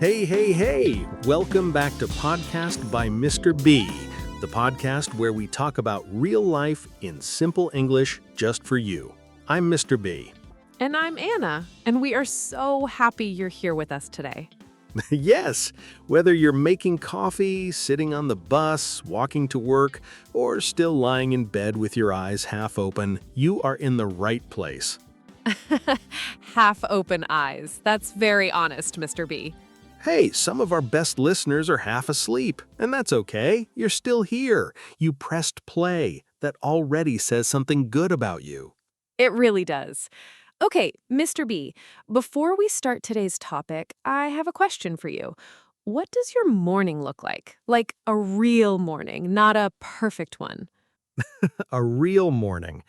Hey, hey, hey! Welcome back to Podcast by MrB, the podcast where we talk about real life in simple English just for you. I'm MrB. And I'm Anna, and we are so happy you're here with us today. Yes, whether you're making coffee, sitting on the bus, walking to work, or still lying in bed with your eyes half open, you are in the right place. Half open eyes. That's very honest, Mr. B. Hey, some of our best listeners are half asleep, and that's okay. You're still here. You pressed play. That already says something good about you. It really does. Okay, Mr. B, before we start today's topic, I have a question for you. What does your morning look like? Like a real morning, not a perfect one. A real morning.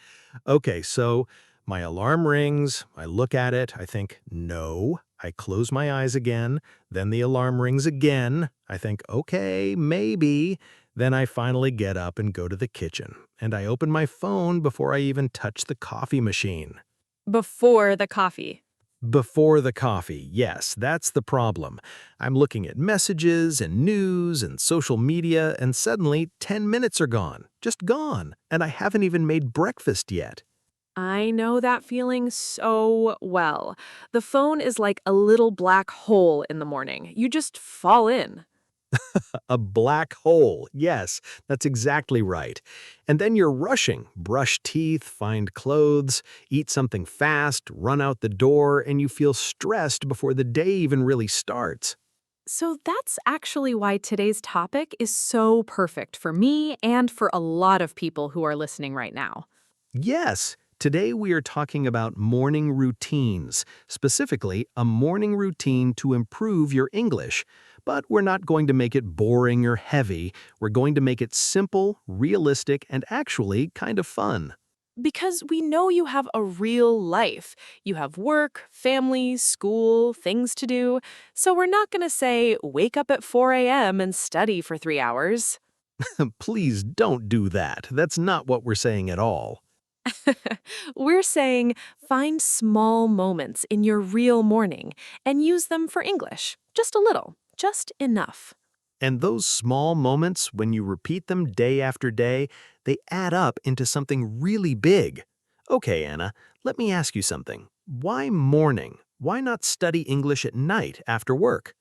Okay, so my alarm rings, I look at it, I think, no. I close my eyes again, then the alarm rings again. I think, okay, maybe. Then I finally get up and go to the kitchen, and I open my phone before I even touch the coffee machine. Before the coffee. Before the coffee, yes, that's the problem. I'm looking at messages and news and social media, and suddenly 10 minutes are gone, just gone, and I haven't even made breakfast yet. I know that feeling so well. The phone is like a little black hole in the morning. You just fall in. A black hole, yes, that's exactly right. And then you're rushing, brush teeth, find clothes, eat something fast, run out the door, and you feel stressed before the day even really starts. So that's actually why today's topic is so perfect for me and for a lot of people who are listening right now. Yes, today we are talking about morning routines, specifically a morning routine to improve your English. But we're not going to make it boring or heavy. We're going to make it simple, realistic, and actually kind of fun. Because we know you have a real life. You have work, family, school, things to do. So we're not going to say, wake up at 4 a.m. and study for 3 hours. Please don't do that. That's not what we're saying at all. We're saying find small moments in your real morning and use them for English. Just a little, just enough. And those small moments, when you repeat them day after day, they add up into something really big. Okay, Anna, let me ask you something. Why morning? Why not study English at night after work?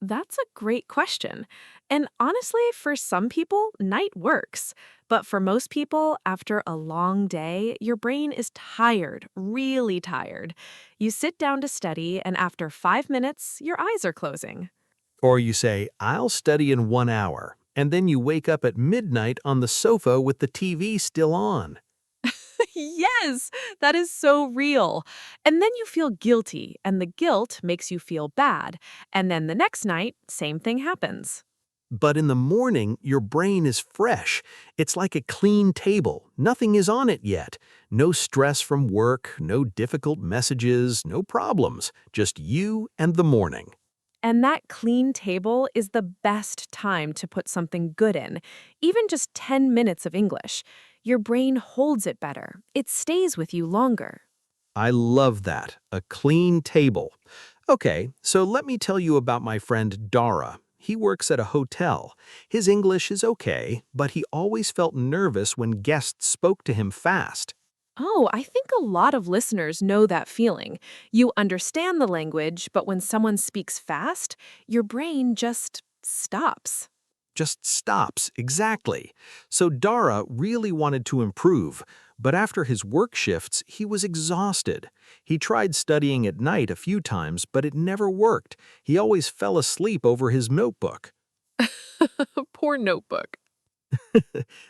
That's a great question. And honestly, for some people, night works. But for most people, after a long day, your brain is tired, really tired. You sit down to study, and after 5 minutes, your eyes are closing. Or you say, I'll study in 1 hour, and then you wake up at midnight on the sofa with the TV still on. Yes, that is so real. And then you feel guilty, and the guilt makes you feel bad. And then the next night, same thing happens. But in the morning, your brain is fresh. It's like a clean table. Nothing is on it yet. No stress from work, no difficult messages, no problems. Just you and the morning. And that clean table is the best time to put something good in, even just 10 minutes of English. Your brain holds it better. It stays with you longer. I love that. A clean table. Okay, so let me tell you about my friend Dara. He works at a hotel. His English is okay, but he always felt nervous when guests spoke to him fast. Oh, I think a lot of listeners know that feeling. You understand the language, but when someone speaks fast, your brain just stops. Just stops, exactly. So Dara really wanted to improve, but after his work shifts, he was exhausted. He tried studying at night a few times, but it never worked. He always fell asleep over his notebook. Poor notebook.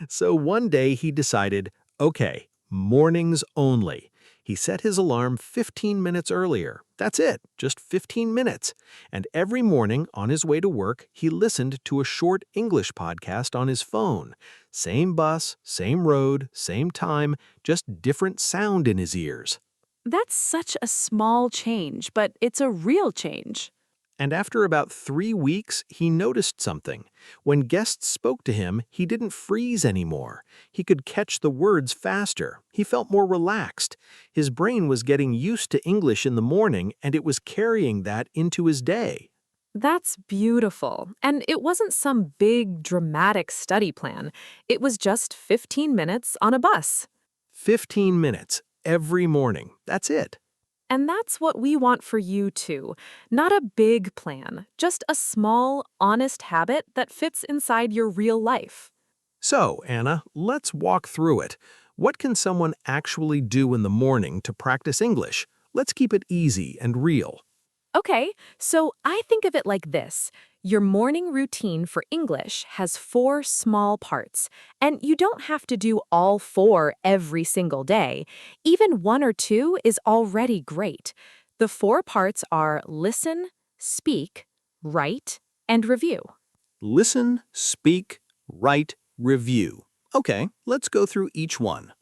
So one day he decided, okay, mornings only. He set his alarm 15 minutes earlier. That's it, just 15 minutes. And every morning on his way to work, he listened to a short English podcast on his phone. Same bus, same road, same time, just different sound in his ears. That's such a small change, but it's a real change. And after about 3 weeks, he noticed something. When guests spoke to him, he didn't freeze anymore. He could catch the words faster. He felt more relaxed. His brain was getting used to English in the morning, and it was carrying that into his day. That's beautiful. And it wasn't some big, dramatic study plan. It was just 15 minutes on a bus. 15 minutes every morning. That's it. And that's what we want for you too. Not a big plan, just a small, honest habit that fits inside your real life. So, Anna, let's walk through it. What can someone actually do in the morning to practice English? Let's keep it easy and real. Okay, so I think of it like this. Your morning routine for English has four small parts, and you don't have to do all four every single day. Even one or two is already great. The four parts are listen, speak, write, and review. Listen, speak, write, review. Okay, let's go through each one.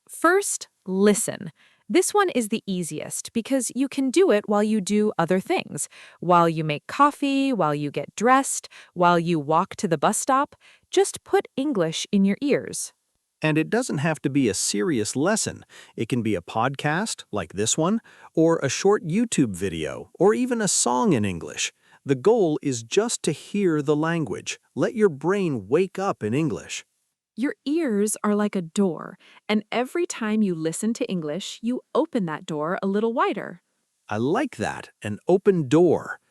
First, listen. This one is the easiest because you can do it while you do other things. While you make coffee, while you get dressed, while you walk to the bus stop. Just put English in your ears. And it doesn't have to be a serious lesson. It can be a podcast, like this one, or a short YouTube video, or even a song in English. The goal is just to hear the language. Let your brain wake up in English. Your ears are like a door, and every time you listen to English, you open that door a little wider. I like that, an open door.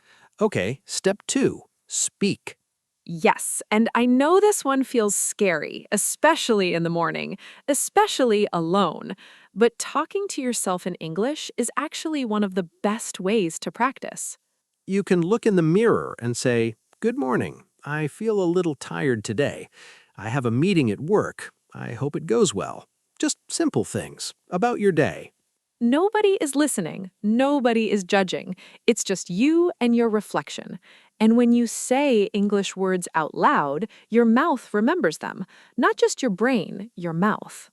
Okay, step 2, speak. Yes, and I know this one feels scary, especially in the morning, especially alone. But talking to yourself in English is actually one of the best ways to practice. You can look in the mirror and say, "Good morning. I feel a little tired today. I have a meeting at work. I hope it goes well." Just simple things about your day. Nobody is listening, nobody is judging. It's just you and your reflection. And when you say English words out loud, your mouth remembers them, not just your brain, your mouth.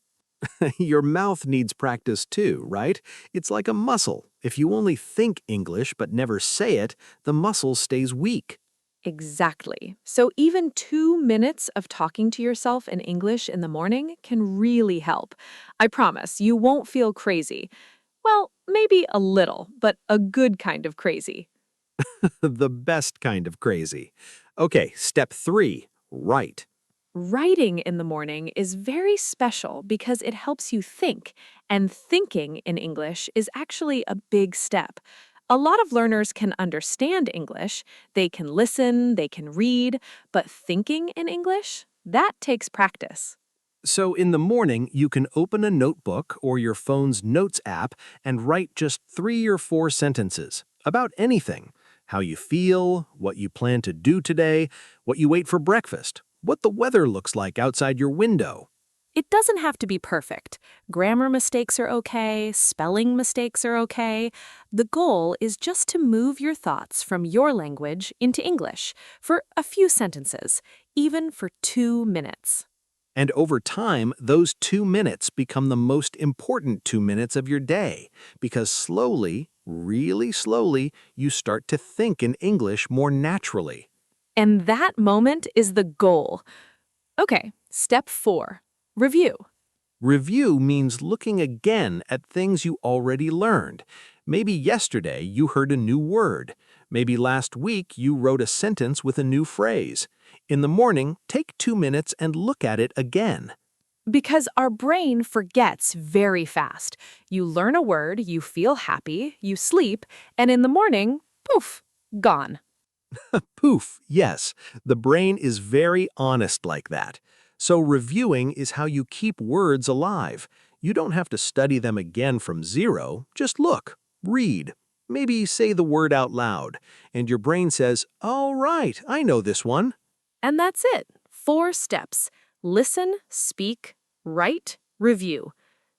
Your mouth needs practice too, right? It's like a muscle. If you only think English but never say it, the muscle stays weak. Exactly. So even 2 minutes of talking to yourself in English in the morning can really help. I promise you won't feel crazy. Well, maybe a little, but a good kind of crazy. The best kind of crazy. Okay, step 3, write. Writing in the morning is very special because it helps you think, and thinking in English is actually a big step. A lot of learners can understand English, they can listen, they can read, but thinking in English, that takes practice. So in the morning, you can open a notebook or your phone's notes app and write just 3 or 4 sentences about anything. How you feel, what you plan to do today, what you ate for breakfast, what the weather looks like outside your window. It doesn't have to be perfect. Grammar mistakes are okay, spelling mistakes are okay. The goal is just to move your thoughts from your language into English for a few sentences, even for 2 minutes. And over time, those 2 minutes become the most important 2 minutes of your day because slowly, really slowly, you start to think in English more naturally. And that moment is the goal. Okay, step 4. Review. Review means looking again at things you already learned. Maybe yesterday you heard a new word. Maybe last week you wrote a sentence with a new phrase. In the morning, take 2 minutes and look at it again. Because our brain forgets very fast. You learn a word, you feel happy, you sleep, and in the morning, poof, gone. Poof, yes, the brain is very honest like that. So reviewing is how you keep words alive. You don't have to study them again from zero. Just look, read, maybe say the word out loud, and your brain says, "All right, I know this one." And that's it. 4 steps. Listen, speak, write, review.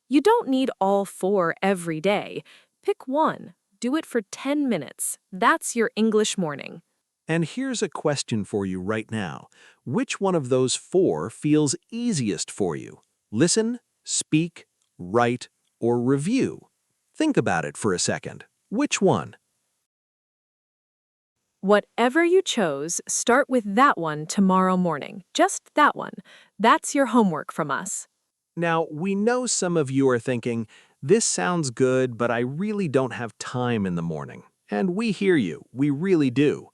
You don't need all 4 every day. Pick one. Do it for 10 minutes. That's your English morning. And here's a question for you right now. Which one of those 4 feels easiest for you? Listen, speak, write, or review? Think about it for a second. Which one? Whatever you chose, start with that one tomorrow morning. Just that one. That's your homework from us. Now, we know some of you are thinking, "This sounds good, but I really don't have time in the morning." And we hear you, we really do.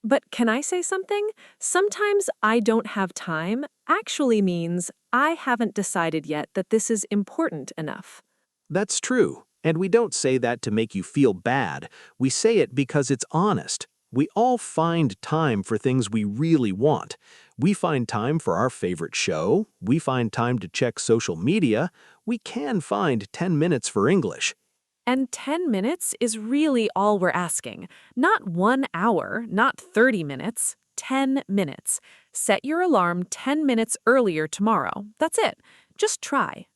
But can I say something? Sometimes I don't have time actually means I haven't decided yet that this is important enough. That's true. And we don't say that to make you feel bad. We say it because it's honest. We all find time for things we really want. We find time for our favorite show. We find time to check social media. We can find 10 minutes for English. And 10 minutes is really all we're asking. Not 1 hour, not 30 minutes, 10 minutes. Set your alarm 10 minutes earlier tomorrow. That's it. Just try.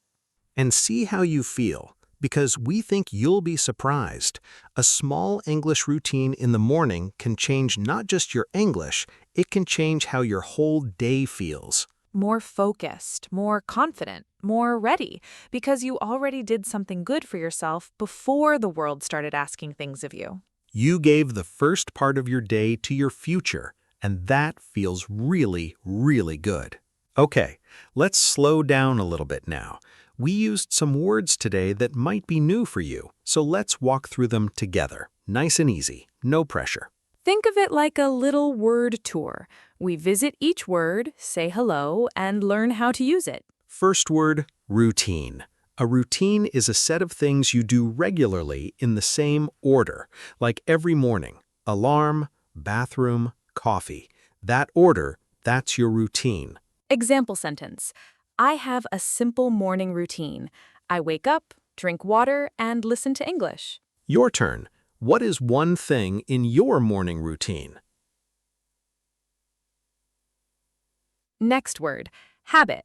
And see how you feel, because we think you'll be surprised. A small English routine in the morning can change not just your English, it can change how your whole day feels. More focused, more confident, more ready, because you already did something good for yourself before the world started asking things of you. You gave the first part of your day to your future, and that feels really, really good. Okay, let's slow down a little bit now. We used some words today that might be new for you, so let's walk through them together. Nice and easy, no pressure. Think of it like a little word tour. We visit each word, say hello, and learn how to use it. First word, routine. A routine is a set of things you do regularly in the same order, like every morning. Alarm, bathroom, coffee. That order, that's your routine. Example sentence. I have a simple morning routine. I wake up, drink water, and listen to English. Your turn. What is one thing in your morning routine? Next word, habit.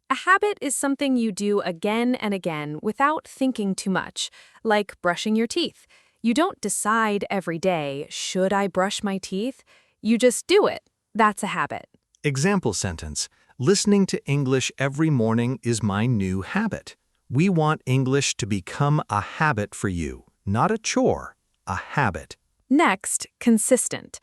A habit is something you do again and again without thinking too much, like brushing your teeth. You don't decide every day, should I brush my teeth? You just do it. That's a habit. Example sentence. Listening to English every morning is my new habit. We want English to become a habit for you, not a chore, a habit. Next, consistent.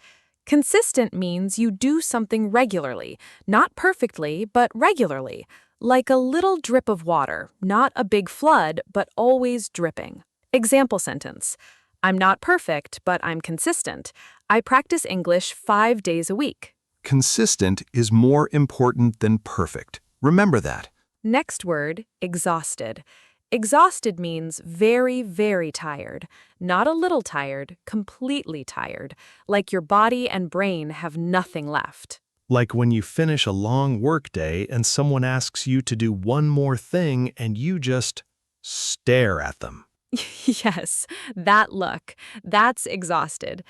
Consistent means you do something regularly, not perfectly, but regularly, like a little drip of water, not a big flood, but always dripping. Example sentence. I'm not perfect, but I'm consistent. I practice English 5 days a week. Consistent is more important than perfect. Remember that. Next word, exhausted. Exhausted means very, very tired. Not a little tired, completely tired. Like your body and brain have nothing left. Like when you finish a long workday and someone asks you to do one more thing and you just stare at them. Yes, that look. That's exhausted.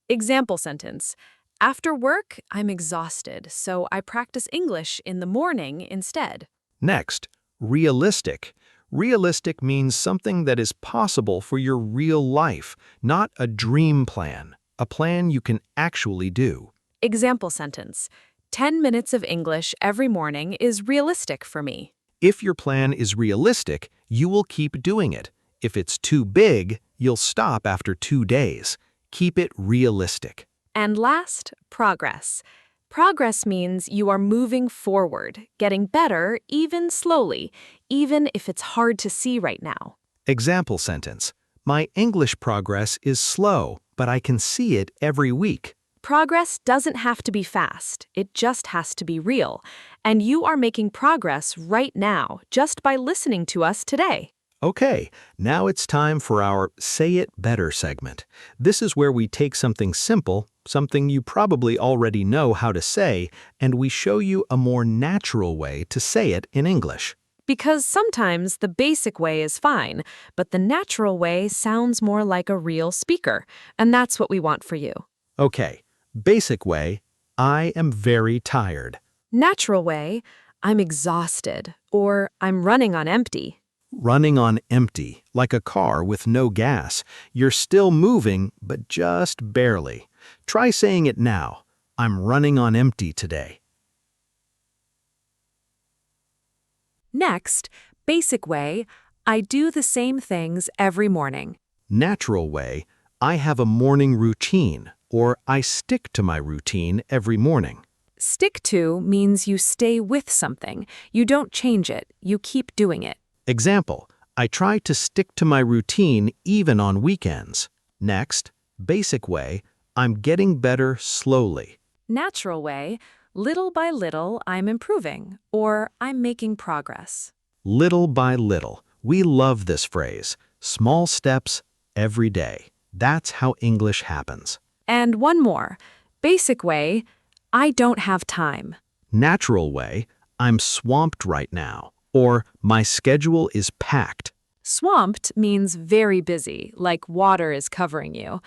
Example sentence. After work, I'm exhausted, so I practice English in the morning instead. Next, realistic. Realistic means something that is possible for your real life, not a dream plan, a plan you can actually do. Example sentence. 10 minutes of English every morning is realistic for me. If your plan is realistic, you will keep doing it. If it's too big, you'll stop after 2 days. Keep it realistic. And last, progress. Progress means you are moving forward, getting better even slowly, even if it's hard to see right now. Example sentence. My English progress is slow, but I can see it every week. Progress doesn't have to be fast, it just has to be real. And you are making progress right now just by listening to us today. Okay, now it's time for our Say It Better segment. This is where we take something simple, something you probably already know how to say, and we show you a more natural way to say it in English. Because sometimes the basic way is fine, but the natural way sounds more like a real speaker, and that's what we want for you. Okay, basic way, I am very tired. Natural way, I'm exhausted, or I'm running on empty. Running on empty, like a car with no gas. You're still moving, but just barely. Try saying it now. I'm running on empty today. Next, basic way, I do the same things every morning. Natural way, I have a morning routine, or I stick to my routine every morning. Stick to means you stay with something. You don't change it, you keep doing it. Example, I try to stick to my routine even on weekends. Next, basic way, I'm getting better slowly. Natural way, little by little, I'm improving, or I'm making progress. Little by little. We love this phrase. Small steps every day. That's how English happens. And one more. Basic way, I don't have time. Natural way, I'm swamped right now. Or my schedule is packed. Swamped means very busy, like water is covering you.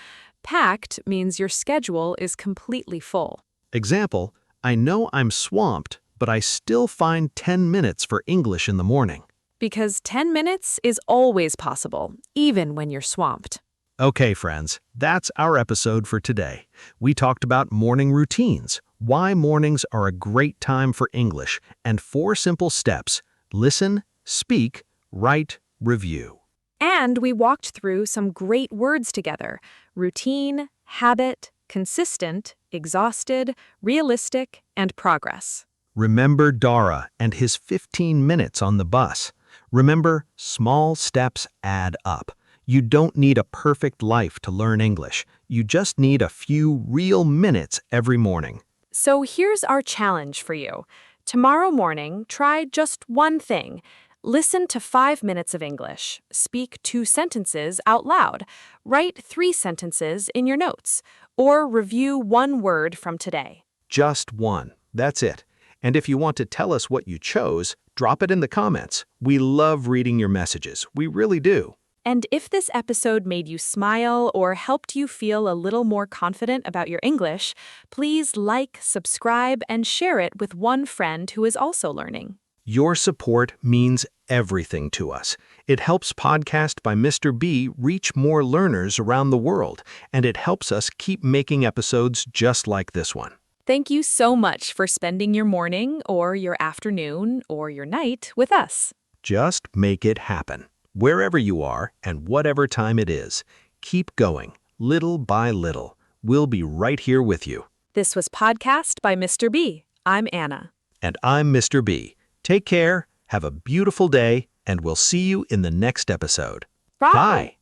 Packed means your schedule is completely full. Example, I know I'm swamped, but I still find 10 minutes for English in the morning. Because 10 minutes is always possible, even when you're swamped. Okay, friends, that's our episode for today. We talked about morning routines, why mornings are a great time for English, and 4 simple steps: listen, speak, write, review. And we walked through some great words together: routine, habit, consistent, exhausted, realistic, and progress. Remember Dara and his 15 minutes on the bus. Remember, small steps add up. You don't need a perfect life to learn English. You just need a few real minutes every morning. So here's our challenge for you. Tomorrow morning, try just one thing. Listen to 5 minutes of English. Speak 2 sentences out loud. Write 3 sentences in your notes. Or review 1 word from today. Just one. That's it. And if you want to tell us what you chose, drop it in the comments. We love reading your messages. We really do. And if this episode made you smile or helped you feel a little more confident about your English, please like, subscribe, and share it with one friend who is also learning. Your support means everything to us. It helps Podcast by MrB reach more learners around the world, and it helps us keep making episodes just like this one. Thank you so much for spending your morning or your afternoon or your night with us. Just make it happen. Wherever you are and whatever time it is, keep going, little by little. We'll be right here with you. This was Podcast by MrB. I'm Anna. And I'm MrB. Take care, have a beautiful day, and we'll see you in the next episode. Bye. Bye.